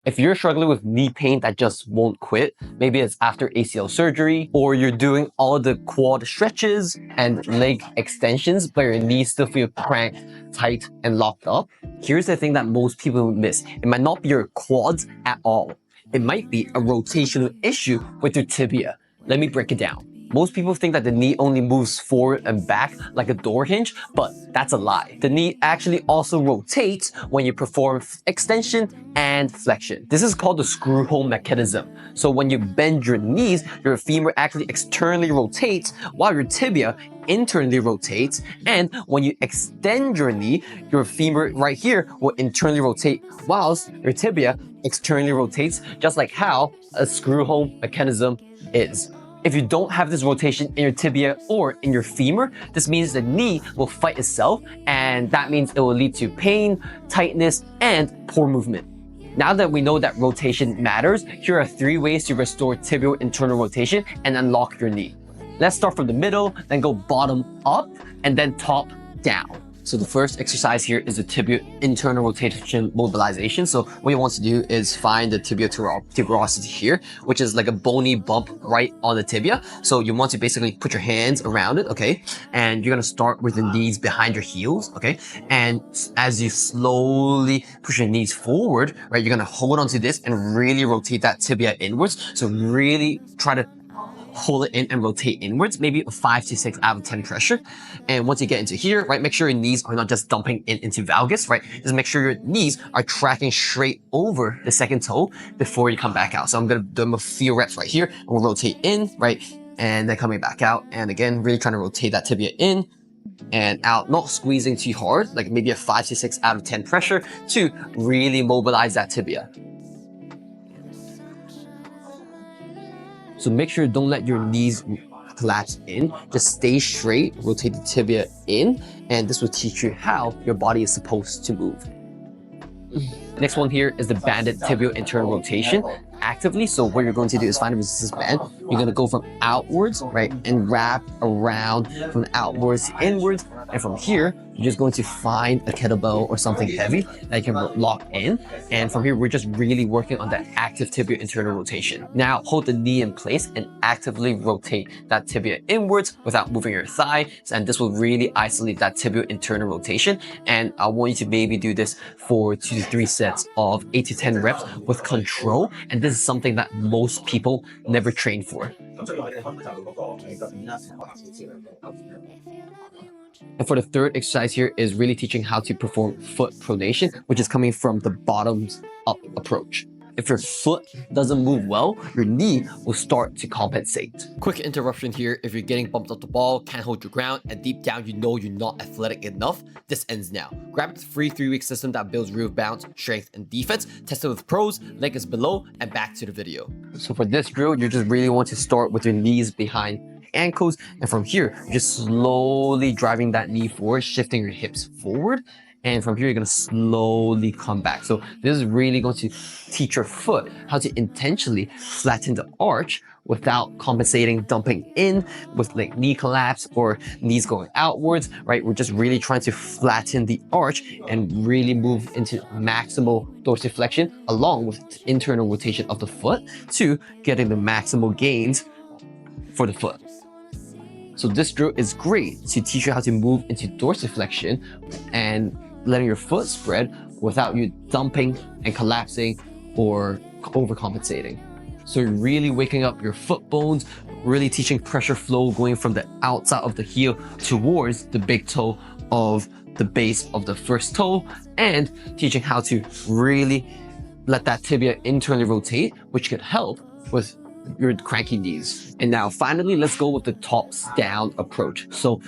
If you're struggling with knee pain that just won't quit, maybe it's after ACL surgery, or you're doing all the quad stretches and leg extensions, but your knees still feel cramped, tight, and locked up, here's the thing that most people miss. It might not be your quads at all. It might be a rotational issue with your tibia. Let me break it down. Most people think that the knee only moves forward and back like a door hinge, but that's a lie. The knee actually also rotates when you perform extension and flexion. This is called the screw hole mechanism. So when you bend your knees, your femur actually externally rotates while your tibia internally rotates. And when you extend your knee, your femur right here will internally rotate whilst your tibia externally rotates, just like how a screw hole mechanism is. If you don't have this rotation in your tibia or in your femur, this means the knee will fight itself, and that means it will lead to pain, tightness, and poor movement. Now that we know that rotation matters, here are 3 ways to restore tibial internal rotation and unlock your knee. Let's start from the middle, then go bottom up, and then top down. So the first exercise here is the tibial internal rotation mobilization. So what you want to do is find the tibial tuberosity here, which is like a bony bump right on the tibia. So you want to basically put your hands around it, okay? And you're gonna start with the knees behind your heels, okay? And as you slowly push your knees forward, right, you're gonna hold onto this and really rotate that tibia inwards. So really try to hold it in and rotate inwards, maybe a 5 to 6 out of 10 pressure. And once you get into here, right, make sure your knees are not just dumping into valgus, right? Just make sure your knees are tracking straight over the second toe before you come back out. So I'm gonna do a few reps right here, and we'll rotate in, right? And then coming back out. And again, really trying to rotate that tibia in and out, not squeezing too hard, like maybe a 5 to 6 out of 10 pressure to really mobilize that tibia. So make sure don't let your knees collapse in, just stay straight, rotate the tibia in, and this will teach you how your body is supposed to move. Next one here is the banded tibial internal rotation actively. So what you're going to do is find a resistance band. You're going to go from outwards, right, and wrap around from outwards to inwards. And from here, you're just going to find a kettlebell or something heavy that you can lock in. And from here, we're just really working on that active tibial internal rotation. Now, hold the knee in place and actively rotate that tibia inwards without moving your thigh. And this will really isolate that tibial internal rotation. And I want you to maybe do this for 2 to 3 sets of 8 to 10 reps with control. And this is something that most people never train for. And for the third exercise here is really teaching how to perform foot pronation, which is coming from the bottoms up approach. If your foot doesn't move well, your knee will start to compensate. Quick interruption here. If you're getting bumped off the ball, can't hold your ground, and deep down you know you're not athletic enough, this ends now. Grab the free 3-week system that builds real bounce, strength, and defense. Test it with pros, link is below, and back to the video. So for this drill, you just really want to start with your knees behind ankles, and from here, you're just slowly driving that knee forward, shifting your hips forward. And from here, you're gonna slowly come back. So this is really going to teach your foot how to intentionally flatten the arch without compensating, dumping in with like knee collapse or knees going outwards, right? We're just really trying to flatten the arch and really move into maximal dorsiflexion along with internal rotation of the foot to getting the maximal gains for the foot. So this drill is great to teach you how to move into dorsiflexion and letting your foot spread without you dumping and collapsing or overcompensating. So you're really waking up your foot bones, really teaching pressure flow going from the outside of the heel towards the big toe of the base of the first toe, and teaching how to really let that tibia internally rotate, which could help with your cranky knees. And now finally, let's go with the tops down approach. So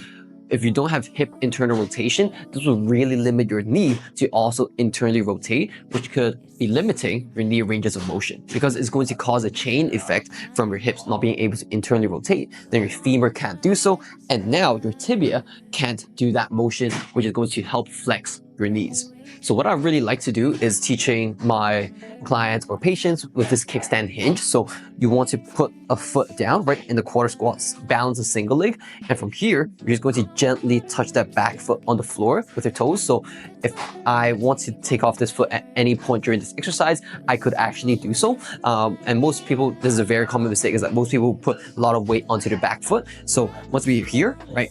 if you don't have hip internal rotation, this will really limit your knee to also internally rotate, which could be limiting your knee ranges of motion because it's going to cause a chain effect from your hips not being able to internally rotate. Then your femur can't do so, and now your tibia can't do that motion, which is going to help flex your knees. So what I really like to do is teaching my clients or patients with this kickstand hinge. So you want to put a foot down right in the quarter squats, balance a single leg. And from here, you're just going to gently touch that back foot on the floor with your toes. So if I want to take off this foot at any point during this exercise, I could actually do so. And most people, this is a very common mistake, is that most people put a lot of weight onto their back foot. So once we're here, right,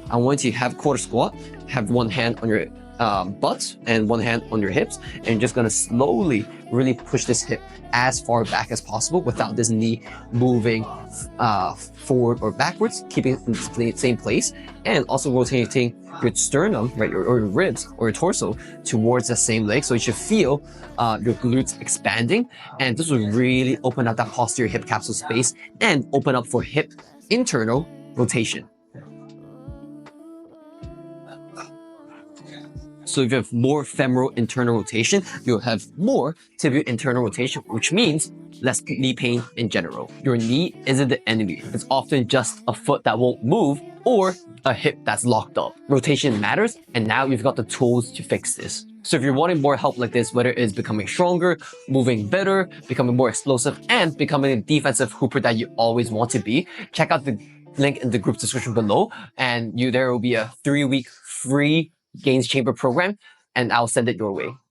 I want you to have quarter squat, have one hand on your butt and one hand on your hips, and you're just gonna slowly really push this hip as far back as possible without this knee moving forward or backwards, keeping it in the same place, and also rotating your sternum, right, or your ribs or your torso towards the same leg. So you should feel your glutes expanding, and this will really open up that posterior hip capsule space and open up for hip internal rotation. So if you have more femoral internal rotation, you'll have more tibial internal rotation, which means less knee pain in general. Your knee isn't the enemy. It's often just a foot that won't move or a hip that's locked up. Rotation matters, and now you've got the tools to fix this. So if you're wanting more help like this, whether it's becoming stronger, moving better, becoming more explosive, and becoming a defensive hooper that you always want to be, check out the link in the group description below, and there will be a 3-week free gains chamber program, and I'll send it your way.